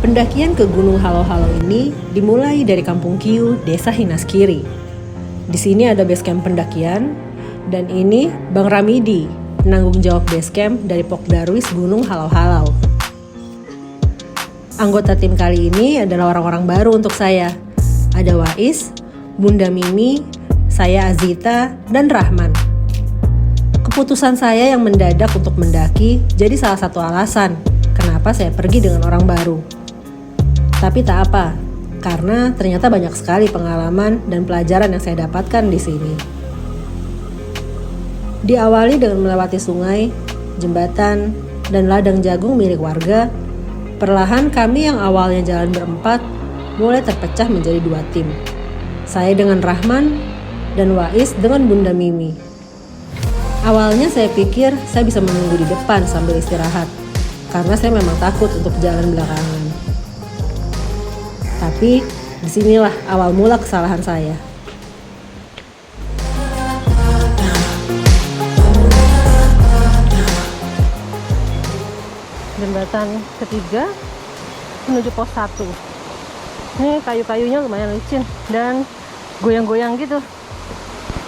Pendakian ke Gunung Halo-Halo ini dimulai dari Kampung Kiu, Desa Hinaskiri. Di sini ada base camp pendakian, dan ini Bang Ramidi, penanggung jawab base camp dari Pok Darwis Gunung Halo-Halo. Anggota tim kali ini adalah orang-orang baru untuk saya. Ada Wais, Bunda Mimi, saya Azita, dan Rahman. Keputusan saya yang mendadak untuk mendaki jadi salah satu alasan kenapa saya pergi dengan orang baru. Tapi tak apa, karena ternyata banyak sekali pengalaman dan pelajaran yang saya dapatkan di sini. Diawali dengan melewati sungai, jembatan, dan ladang jagung milik warga, perlahan kami yang awalnya jalan berempat mulai terpecah menjadi 2 tim. Saya dengan Rahman dan Wais dengan Bunda Mimi. Awalnya saya pikir saya bisa menunggu di depan sambil istirahat, karena saya memang takut untuk jalan belakangan. Tapi disinilah awal mula kesalahan saya. Jembatan ketiga menuju pos 1. Ini kayu-kayunya lumayan licin dan goyang-goyang gitu.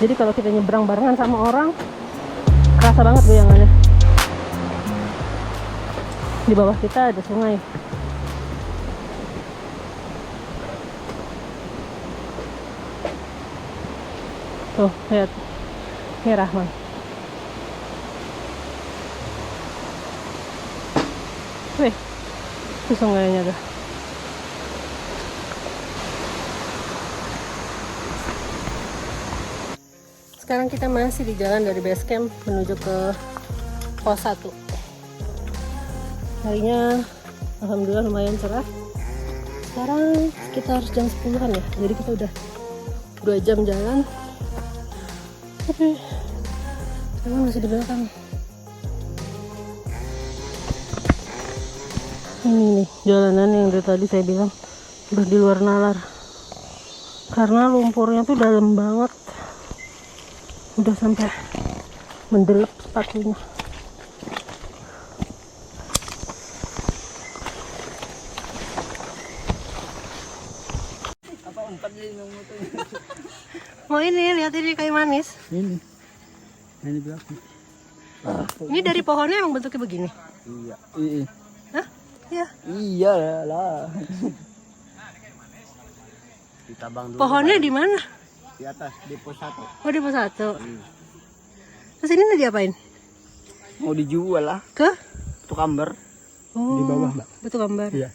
Jadi kalau kita nyebrang barengan sama orang, kerasa banget goyangannya. Di bawah kita ada sungai. Tuh, lihat. Ini Rahman. Wih, itu sungainya tuh. Sekarang kita masih di jalan dari base camp menuju ke pos 1. Harinya alhamdulillah lumayan cerah. Sekarang sekitar jam 10-an ya. Jadi kita udah 2 jam jalan. Tapi sekarang masih di belakang. Ini nih jalanan yang dari tadi saya bilang udah di luar nalar. Karena lumpurnya tuh dalam banget. Udah sampai mendelep sepatunya. Oh ini, lihat ini kayu manis. Ini belakang. Ini dari pohonnya emang bentuknya begini? Iya. Hah? Iya. Iya lah. Ditabang dulu. Pohonnya di mana? Di atas, di pos 1. Oh di pos 1. Terus ini mau diapain? Mau dijual lah. Ke? Itu kamber. Oh, Di bawah, Mbak. Betul gambar. Iya.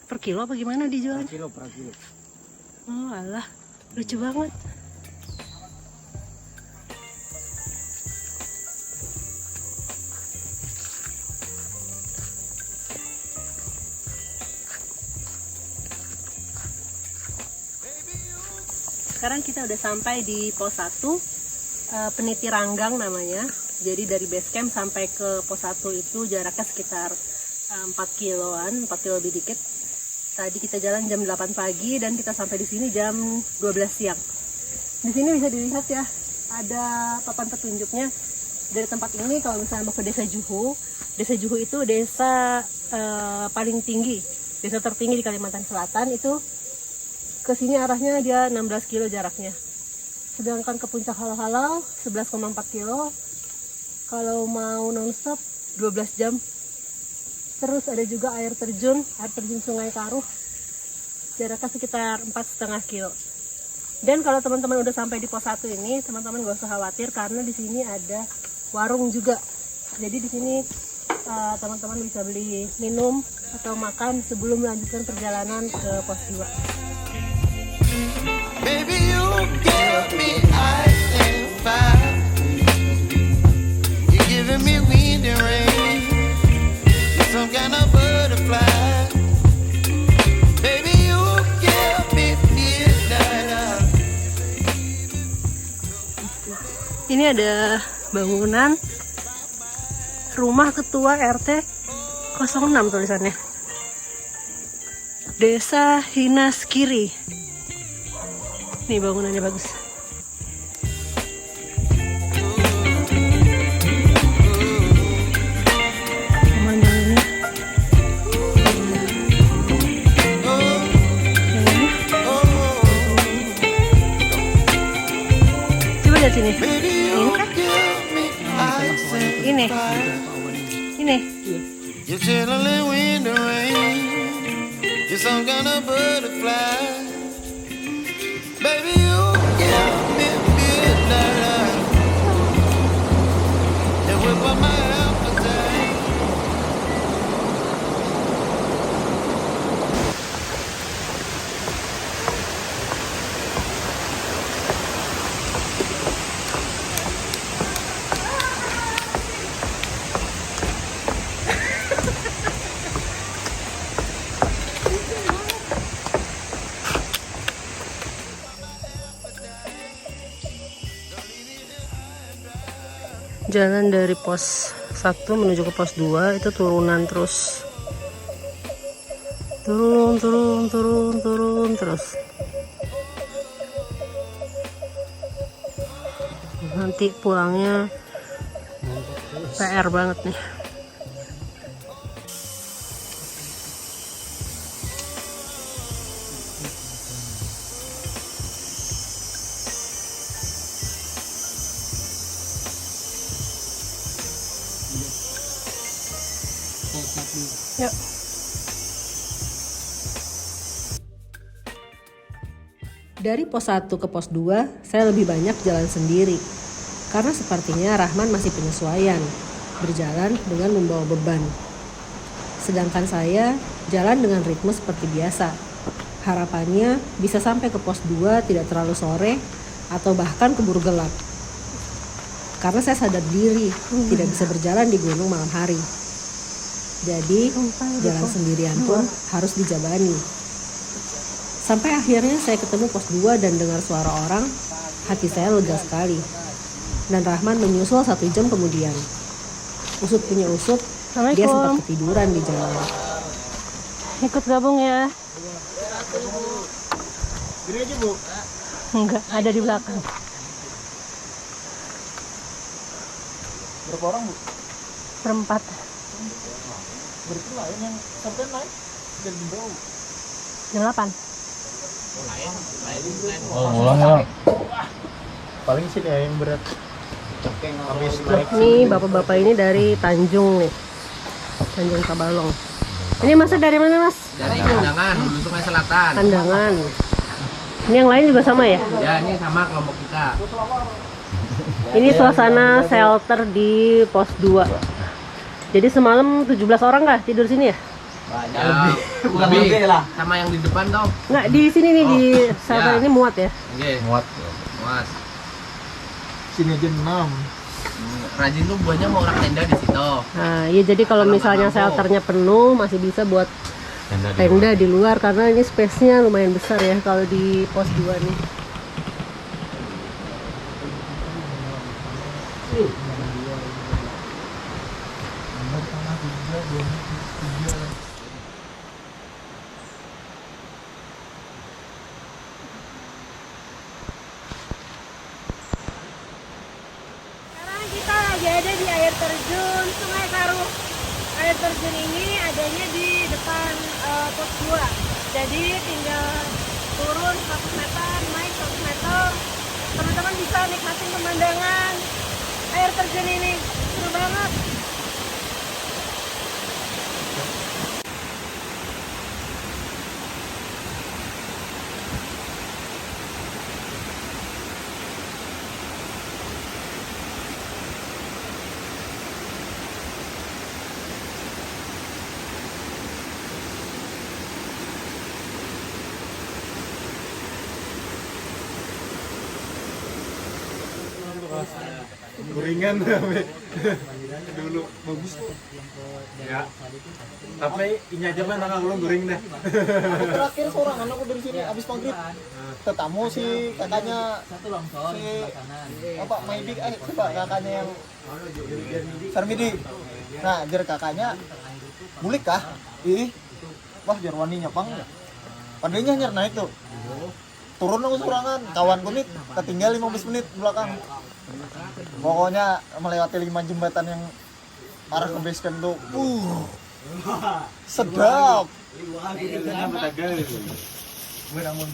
Per kilo apa gimana dijual? Per kilo. Oh alah, lucu banget. Sekarang kita udah sampai di pos 1, Peniti Ranggang namanya. Jadi dari base camp sampai ke pos 1 itu jaraknya sekitar 4 kiloan, 4 kilo lebih dikit. Tadi kita jalan jam 8 pagi dan kita sampai di sini jam 12 siang. Di sini bisa dilihat ya, ada papan petunjuknya. Dari tempat ini kalau misalnya mau ke Desa Juhu. Desa Juhu itu desa paling tinggi, desa tertinggi di Kalimantan Selatan. Itu ke sini arahnya dia 16 kilo jaraknya. Sedangkan ke puncak Halo-Halo 11,4 kilo. Kalau mau nonstop 12 jam. Terus ada juga air terjun Sungai Karuh, jaraknya sekitar 4,5 kilo. Dan kalau teman-teman udah sampai di pos 1 ini, teman-teman gak usah khawatir karena di sini ada warung juga. Jadi di sini teman-teman bisa beli minum atau makan sebelum melanjutkan perjalanan ke pos 2. Baby, you give me ice and fire. Ini ada bangunan rumah ketua RT 06 tulisannya. Desa Hinaskiri. Nih bangunannya bagus. Pemandangannya. Coba lihat sini. Ini kan? Ini. Ini. You're chilling in the rain. You're some kind of butterfly. Baby, you give me midnight. You whip up my appetite. Jalan dari pos 1 menuju ke pos 2 itu turunan terus. Turun terus. Nanti pulangnya PR banget nih. Yuk. Dari pos 1 ke pos 2, saya lebih banyak jalan sendiri. Karena sepertinya Rahman masih penyesuaian, berjalan dengan membawa beban. Sedangkan saya jalan dengan ritme seperti biasa. Harapannya bisa sampai ke pos 2 tidak terlalu sore atau bahkan keburu gelap. Karena saya sadar diri tidak bisa berjalan di gunung malam hari. Jadi jalan sendirian pun harus dijabani. Sampai akhirnya saya ketemu pos 2 dan dengar suara orang, hati saya lega sekali. Dan Rahman menyusul 1 jam kemudian. Usut punya usut, dia sempat ketiduran di jalan. Ikut gabung ya. Gini aja Bu. Enggak, ada di belakang. Berapa orang Bu? Berempat. Berarti lain yang sampai naik dan dibawa. Jam 8. Oh, ngulang ya. Paling sih kayak yang berat. Habis naik Nih bapak-bapak ini dari Tanjung nih. Tanjung Tabalong. Ini masnya dari mana Mas? Dari Kandangan, Hulu Sungai Selatan. Kandangan. Ini yang lain juga sama ya? Ya, ini sama kelompok kita. Ini suasana shelter di pos 2. Jadi semalam 17 orang kah tidur sini ya? Ya, lebih lah. Sama yang di depan tau. Nggak, di sini nih di shelter ya. ini muat ya? Oke. Muat. Muat. sini aja 6. Rajin tuh buahnya mau orang tenda di situ. Nah, iya jadi kalau misalnya shelternya penuh masih bisa buat tenda di luar karena ini space-nya lumayan besar ya kalau di pos 2 nih. Sekarang kita lagi ada di air terjun Sungai Karu. Air terjun ini adanya di depan pos 2. Jadi tinggal turun 100 meter, naik 100 meter. Teman-teman bisa nikmatin pemandangan air terjun ini. Seru banget. Gorengan dulu bagus. Ya. Tapi ini aja mah nang lu goreng dah. Terakhir sorangan aku dari sini abis maghrib. Tetamu si kakaknya si apa Maidi coba kakaknya yang Sarmidi. Nah, jar kakaknya bulik kah? Wah jarwani nyapang. Padahal nyer naik tuh. Turun aku sorangan, kawanku nih ketinggal 15 menit belakang. Pokoknya melewati 5 jembatan yang arah ke base camp tuh. Sedap.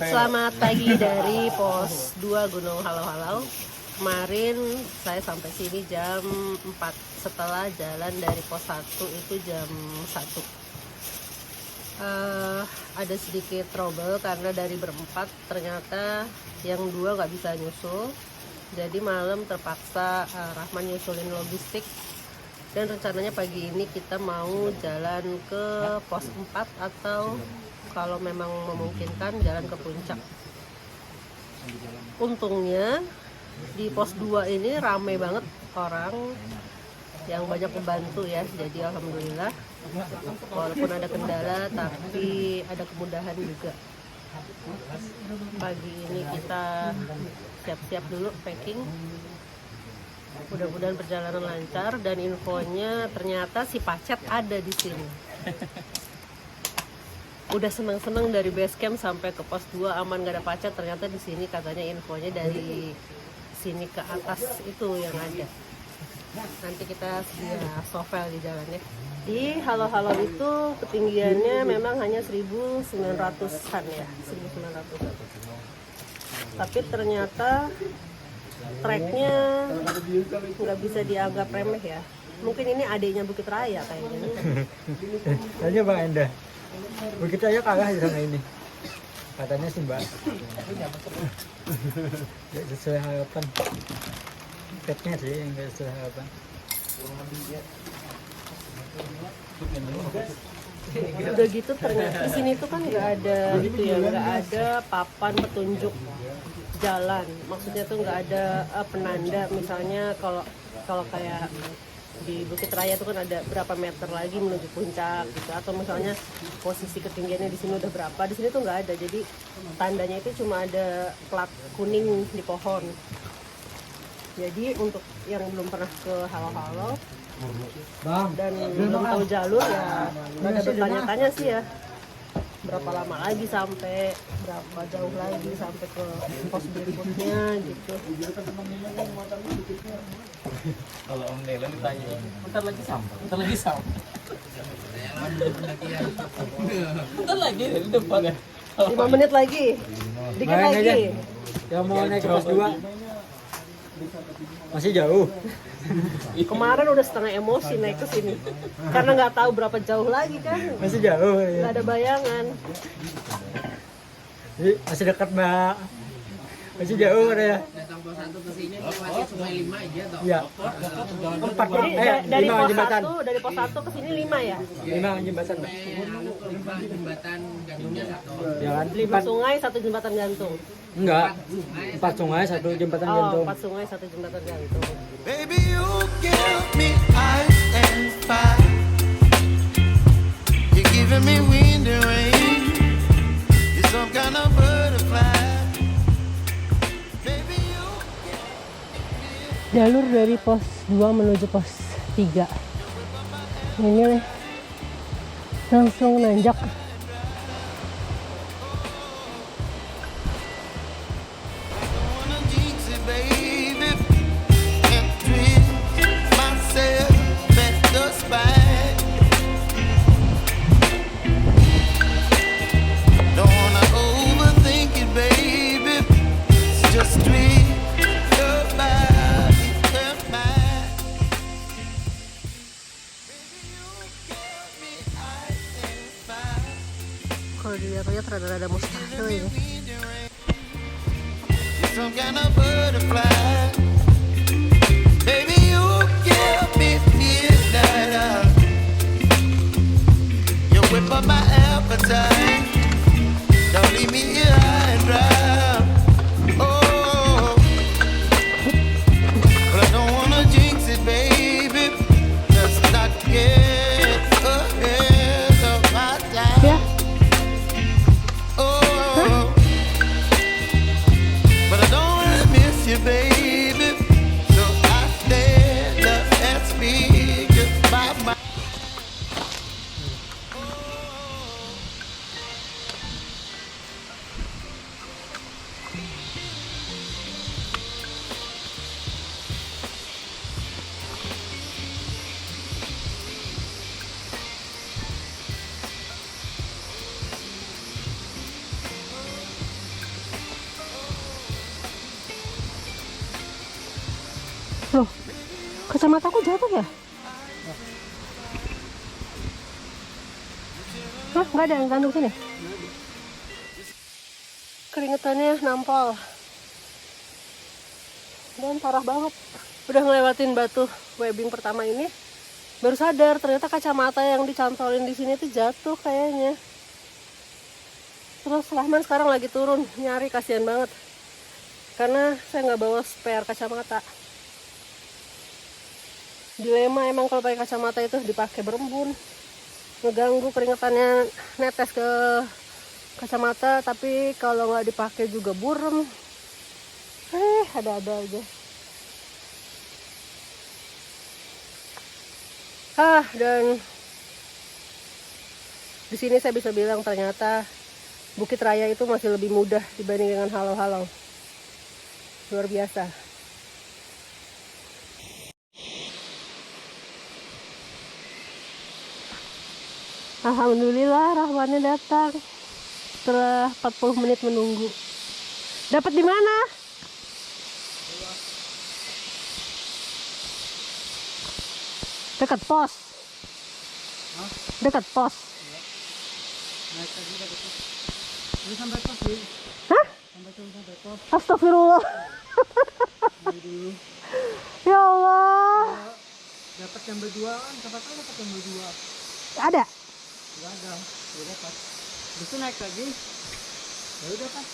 Selamat pagi dari pos 2 Gunung Halau-Halau. Kemarin saya sampai sini jam 4 setelah jalan dari pos 1 itu jam 1. Ada sedikit trouble karena dari berempat ternyata yang 2 nggak bisa nyusul. Jadi malam terpaksa Rahman nyusulin logistik. Dan rencananya pagi ini kita mau jalan ke pos 4 atau kalau memang memungkinkan jalan ke puncak. Untungnya di pos 2 ini rame banget orang yang banyak membantu ya. Jadi alhamdulillah walaupun ada kendala tapi ada kemudahan juga. Pagi ini kita siap-siap dulu packing. Mudah-mudahan perjalanan lancar dan infonya ternyata si Pacet ada di sini. Udah seneng-seneng dari base camp sampai ke pos 2 aman gak ada Pacet, ternyata di sini katanya infonya dari sini ke atas itu yang ada. Nanti kita sedia sovel di jalannya. Di Halau-Halau itu ketinggiannya memang hanya 1900-an ya, 1900-an. Tapi ternyata treknya nggak bisa dianggap remeh ya. Mungkin ini adiknya Bukit Raya kayaknya. Tanya Bang Enda, Bukit Raya kalah di sana ini. Katanya sih Mbak. Gak sesuai harapan. Treknya sih yang gak sesuai harapan. Udah gitu ternyata di sini tuh kan nggak ada itu ya, nggak ada papan petunjuk jalan. Maksudnya tuh nggak ada penanda. Misalnya kalau kayak di Bukit Raya tuh kan ada berapa meter lagi menuju puncak gitu, atau misalnya posisi ketinggiannya di sini udah berapa. Di sini tuh nggak ada. Jadi tandanya itu cuma ada plat kuning di pohon. Jadi untuk yang belum pernah ke Halau-Halau dan belum tahu jalur ya nggak ada bertanya-tanya sih ya, berapa lama lagi sampai, berapa jauh lagi sampai ke pos berikutnya gitu. Kalau Om Nela ditanya, bentar lagi sampai. Bentar lagi di depan ya. 5 menit lagi, dikit Main aja. lagi. Yang mau naik ke pos 2 masih jauh. Kemarin udah setengah emosi naik ke sini karena nggak tahu berapa jauh lagi kan, Masih jauh nggak ya. ada bayangan. Masih dekat Mbak. Masih jauh ada ya. Datang pos 1 ke sini lewati Sungai 5 aja toh. Iya. 4 Jadi dari 5 pos jembatan. 1 dari pos 1 ke sini 5 ya. 5 jembatan Mbak. Sampai 5 jembatan gantungnya 1. Ya kan? 5 sungai 1 jembatan gantung. Enggak. 4 sungai 1 jembatan Oh, gantung. 4 sungai 1 jembatan gantung. Baby, you give me ice and fire. You're giving me wind and rain. You're some kind of butterfly. Baby, you Jalur dari pos 2 menuju pos 3. Ini langsung nanjak. wanna jinx it, baby. And twist myself at the spine. Don't wanna overthink it, baby. It's just twist your body and mine. Baby, you give me ice and fire. Kalau dilihat-lihat rada-rada mustahil ini. Some kind of butterfly. Baby, you give me midnight. You whip up my appetite. Don't leave me here high and dry. Oh, but I don't wanna Loh, kacamataku jatuh ya? Hah, nggak ada yang gantung sini? Keringetannya nampol. Dan parah banget. Udah ngelewatin batu webbing pertama ini, baru sadar ternyata kacamata yang dicantolin di sini tuh jatuh kayaknya. Terus Rahman sekarang lagi turun nyari, kasihan banget. Karena saya nggak bawa spare kacamata. Dilema emang kalau pakai kacamata itu, dipakai berembun, ngeganggu, keringetannya netes ke kacamata, tapi kalau nggak dipakai juga burem. Ada-ada aja. Dan di sini saya bisa bilang ternyata Bukit Raya itu masih lebih mudah dibanding dengan halau-halau. Luar biasa. Alhamdulillah Rahmannya datang setelah 40 menit menunggu. Dapat di mana? Dekat pos. Dekat pos. Naik lagi dekat pos. Ini sampai pos sih. Hah? Sampai pos. Astagfirullah. Dulu. Ya Allah. Dapat jam berdua kan? Siapa tahu dapat jam berdua. Ada. Gak ada. Udah dapat. Terus naik lagi. Ya udah pas.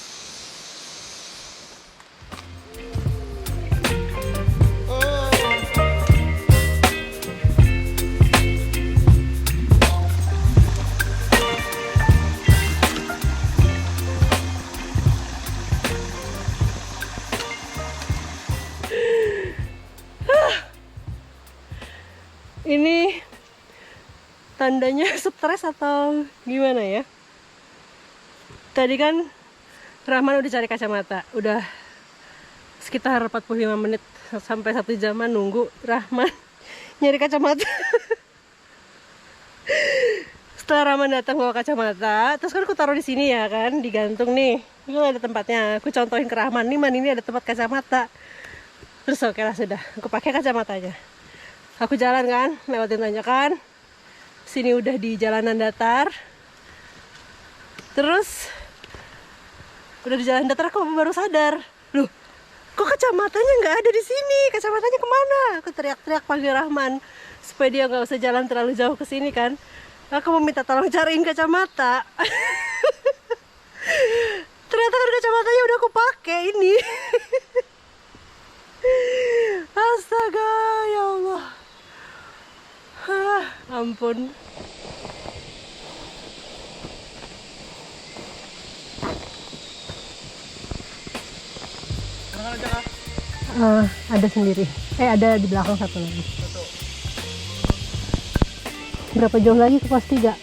Ini tandanya stres atau gimana ya? Tadi kan Rahman udah cari kacamata, udah sekitar 45 menit sampai 1 jaman nunggu Rahman nyari kacamata. Setelah Rahman datang bawa kacamata, terus kan aku taruh di sini ya kan, digantung nih. Ini ada tempatnya. Aku contohin ke Rahman, nih Man, ini ada tempat kacamata. Terus oke lah, sudah, aku pakai kacamatanya. Aku jalan kan, lewatin tanjakan. Sini udah di jalanan datar. Terus udah di jalan datar, aku baru sadar, loh, kok kacamatanya nggak ada di sini? Kacamatanya kemana? Aku teriak-teriak panggil Rahman supaya dia nggak usah jalan terlalu jauh ke sini kan. Aku meminta tolong cariin kacamata. Ternyata kan kacamatanya udah aku pakai ini. Astaga, ya Allah. Ampun. Ada sendiri. Ada di belakang satu lagi. Berapa jauh lagi ke pos 3? 1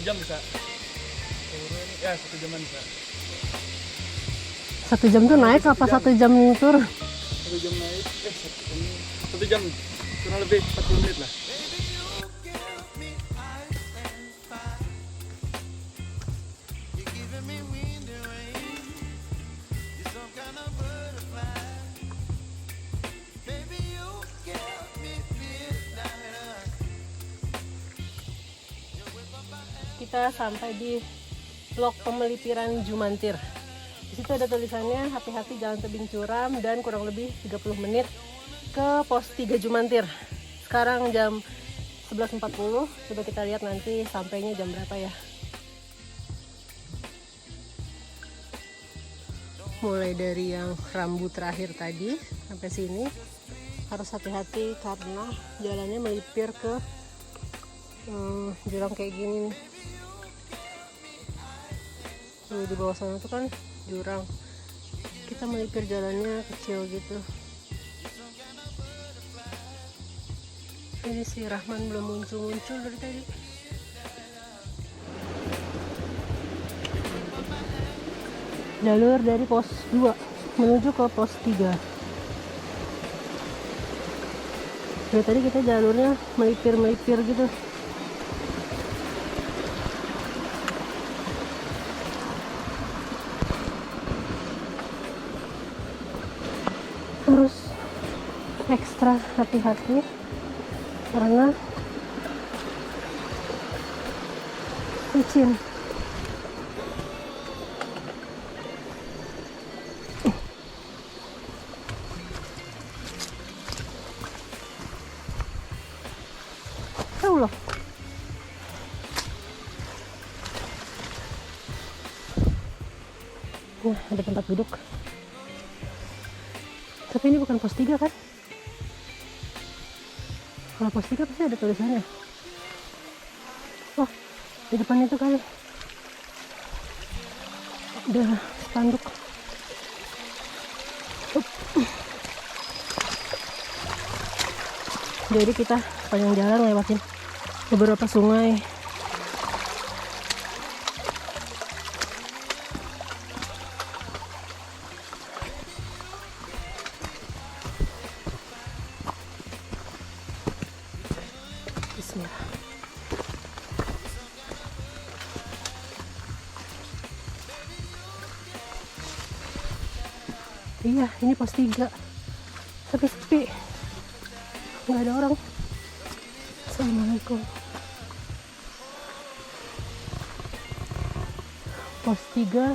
jam bisa. Ya 1 jaman bisa. 1 jam tuh naik apa 1 jam turun? 1 jam naik. 1 jam kurang lebih 40 menit lah. Kita sampai di blok pemelipiran Jumantir. Di situ ada tulisannya hati-hati jalan tebing curam dan kurang lebih 30 menit ke pos 3 Jumantir. Sekarang jam 11.40. Coba kita lihat nanti sampainya jam berapa ya. Mulai dari yang rambu terakhir tadi sampai sini harus hati-hati karena jalannya melipir ke jurang kayak gini nih. Tuh, di bawah sana tuh kan jurang, kita melipir jalannya kecil gitu. Ini si Rahman belum muncul-muncul dari tadi. Jalur dari pos 2 menuju ke pos 3. Dari tadi kita jalurnya melipir-melipir gitu. harus ekstra hati-hati karena licin. Tahu loh. Nah, ada tempat duduk. Tapi ini bukan pos 3 kan? Kalau pos 3 pasti ada tulisannya. Oh, di depan itu kali. Ada spanduk. Jadi kita panjang jalan lewatin beberapa sungai. Bismillah. Iya, ini pos 3. Tapi sepi. Nggak ada orang. Assalamualaikum. Pos 3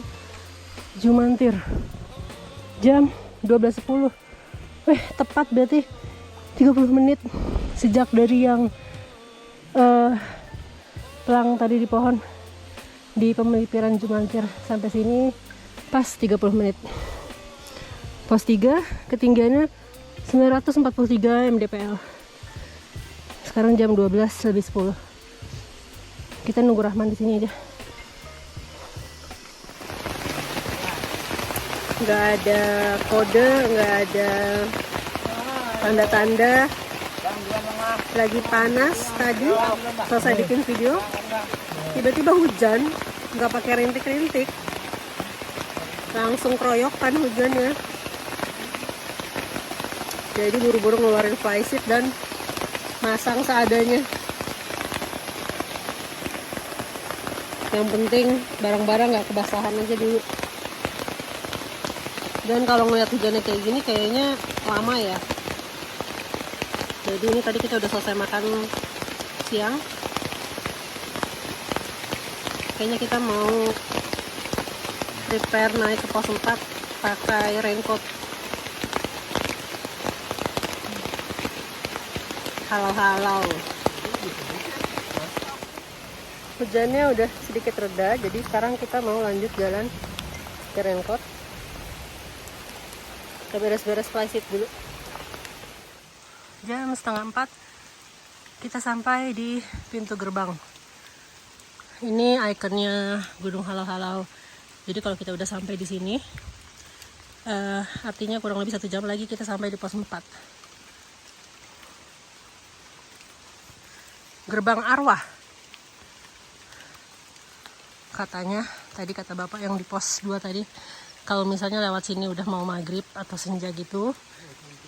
Jumantir. Jam 12.10. Tepat berarti 30 menit sejak dari yang pelang tadi di pohon di pemelipiran Jumantir sampai sini pas 30 menit. Pos 3 ketinggiannya 943 mdpl. Sekarang jam 12:10. Kita nunggu Rahman di sini aja. Nggak ada kode, nggak ada tanda-tanda. Lagi panas tadi, selesai bikin video, tiba-tiba hujan, nggak pakai rintik-rintik, langsung keroyokan hujannya. Jadi buru-buru ngeluarin flysheet dan masang seadanya. Yang penting barang-barang nggak kebasahan aja dulu. Dan kalau ngeliat hujannya kayak gini kayaknya lama ya. Jadi ini tadi kita udah selesai makan siang. Kayaknya kita mau prepare naik ke pos 4 pakai raincoat. Halau-halau. Hujannya udah sedikit reda, jadi sekarang kita mau lanjut jalan ke raincoat. Kita beres-beres flysheet dulu. Jam 3:30 kita sampai di pintu gerbang. Ini ikonnya Gunung Halau-Halau. Jadi kalau kita udah sampai di sini, artinya kurang lebih 1 jam lagi kita sampai di pos 4. Gerbang arwah. Katanya, tadi kata bapak yang di pos 2 tadi, kalau misalnya lewat sini udah mau maghrib atau senja gitu,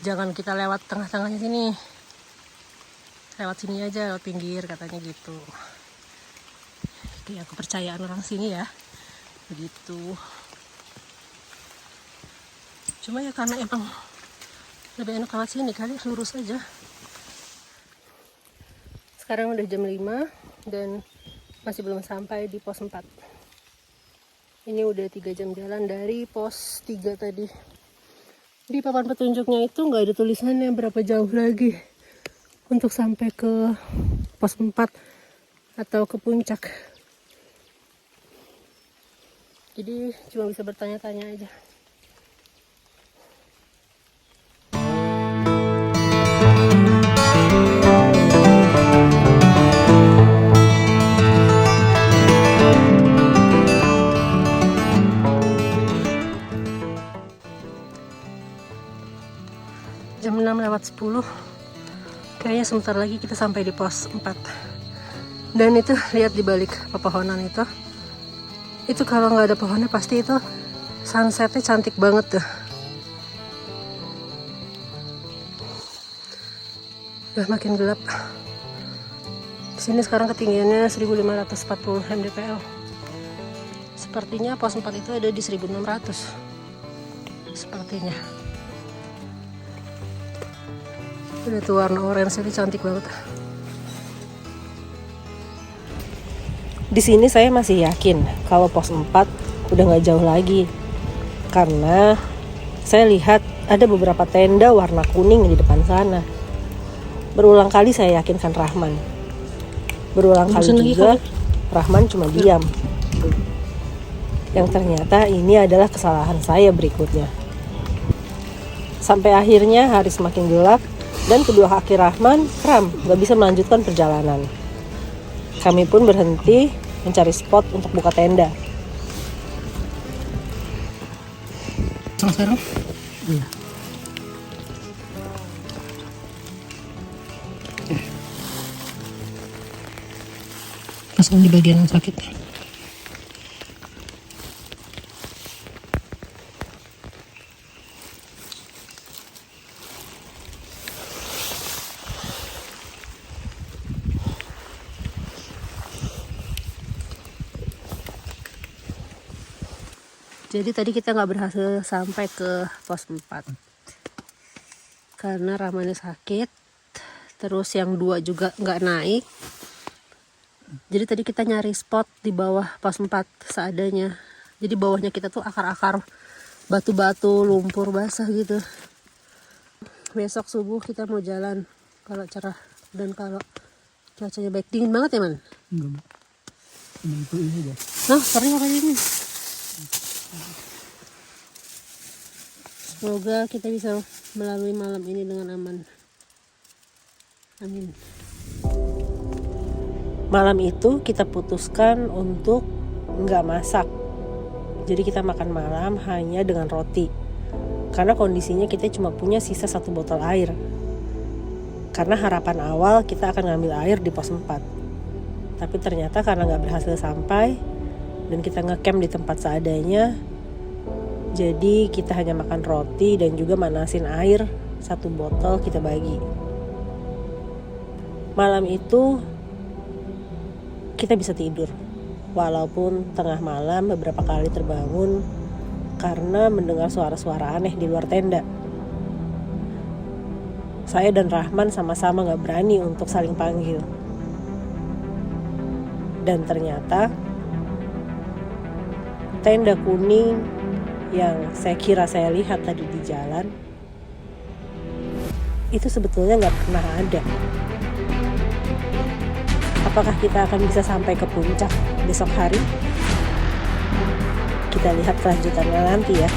jangan kita lewat tengah-tengahnya sini. Lewat sini aja, lewat pinggir katanya gitu. Itu ya kepercayaan orang sini ya. Begitu. Cuma ya karena emang lebih enak lewat sini kali, lurus aja. Sekarang udah jam 5 dan masih belum sampai di pos 4. Ini udah 3 jam jalan dari pos 3 tadi. Di papan petunjuknya itu nggak ada tulisannya berapa jauh lagi untuk sampai ke pos 4 atau ke puncak. Jadi cuma bisa bertanya-tanya aja. Jam 6:10. Kayaknya sebentar lagi kita sampai di pos 4. Dan itu lihat di balik pepohonan itu. Itu kalau nggak ada pohonnya pasti itu sunsetnya cantik banget tuh. Udah makin gelap. Di sini sekarang ketinggiannya 1540 mdpl. Sepertinya pos 4 itu ada di 1600. Sepertinya. Ini tuh warna orange ini cantik banget. Di sini saya masih yakin kalau pos 4 udah nggak jauh lagi. Karena saya lihat ada beberapa tenda warna kuning di depan sana. Berulang kali saya yakinkan Rahman. Berulang kali juga Rahman cuma diam. Yang ternyata ini adalah kesalahan saya berikutnya. Sampai akhirnya hari semakin gelap dan kedua kaki Rahman kram, gak bisa melanjutkan perjalanan. Kami pun berhenti mencari spot untuk buka tenda. Sekarang? Iya. Pasang di bagian yang sakit. Jadi tadi kita nggak berhasil sampai ke pos 4 karena Rahmannya sakit, terus yang 2 juga nggak naik. Jadi tadi kita nyari spot di bawah pos 4 seadanya. Jadi bawahnya kita tuh akar-akar batu-batu, lumpur basah gitu. Besok subuh kita mau jalan kalau cerah dan kalau cuacanya baik. Dingin banget ya, Man? Enggak. Ini itu aja. Nah, sering apa ini? Semoga kita bisa melalui malam ini dengan aman. Amin. Malam itu kita putuskan untuk nggak masak. Jadi kita makan malam hanya dengan roti. Karena kondisinya kita cuma punya sisa 1 botol air. Karena harapan awal kita akan ngambil air di pos 4. Tapi ternyata karena nggak berhasil sampai dan kita ngecamp di tempat seadanya, jadi kita hanya makan roti dan juga manasin air 1 botol kita bagi. Malam itu kita bisa tidur, walaupun tengah malam beberapa kali terbangun karena mendengar suara-suara aneh di luar tenda. Saya dan Rahman sama-sama gak berani untuk saling panggil. Dan ternyata tenda kuning yang saya kira saya lihat tadi di jalan itu sebetulnya gak pernah ada. Apakah kita akan bisa sampai ke puncak besok hari? Kita lihat kelanjutannya nanti ya.